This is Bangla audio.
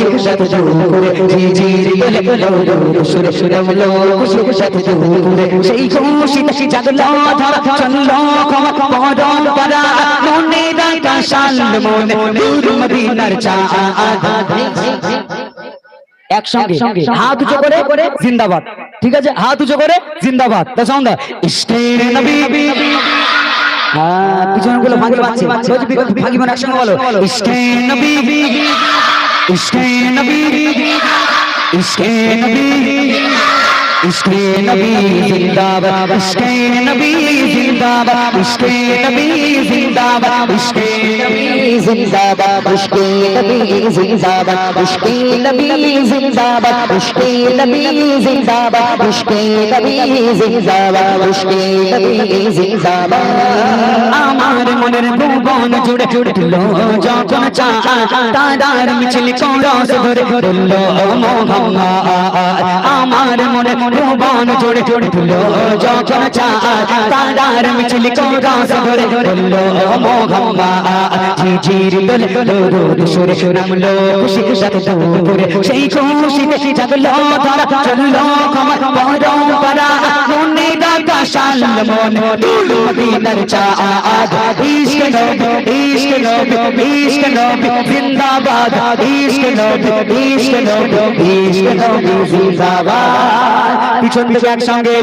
খুশির সাথে করে ঝিঝির গলে সুরে সুরে বলো খুশির সাথে করে সেই খুশিতে জাগলো ধরা চললো ক্ষমা পরম পারা মনে রাখা শাল মনে দূর মদিনার চাঁদ একসঙ্গে হাত উঁচু করে জিন্দাবাদ ঠিক আছে হাত উঁচু করে জিন্দাবাদ তা সাউন্ড ইশকে নবী পিছনে গুলো ভাগি বাজছে ভাগি মানে একসঙ্গে বলো ইশকে নবী ইশকে নবী ইশকে নবী ইশকে নবী জিন্দাবাদ ইশকে নবী জিন্দাবাদ ইশকে নবী জিন্দাবাদ ইশকে নবী জিন্দাবাদ ইশকে নবী জিন্দাবাদ ইশকে নবী জিন্দাবাদ ইশকে নবী জিন্দাবাদ ইশকে নবী জিন্দাবাদ ইশকে নবী জিন্দাবাদ আমার মনের ভুবন জুড়ে জুড়লো যখন তারার মিছিল করস ধরে ধরলো মোহাম্মদ আমার মনে ভুবন জুড়ে জুড়লো যখন তারার মিছিল করস ধরে ধরলো মোহাম্মদ ঝিঝির গলে দরুদ সুরে নামলো খুশির সাথে করে সেই খুশিতে জাগলো ধরা চললো ক্ষমা পরম পারা মনে রাখা শাল মনে দূর মদিনার চাঁদ ইশক নবী ইশক নবী ইশক নবী জিন্দাবাদ ইশক নবী ইশক নবী ইশক নবী জিন্দাবাদ পিছন থেকে একসঙ্গে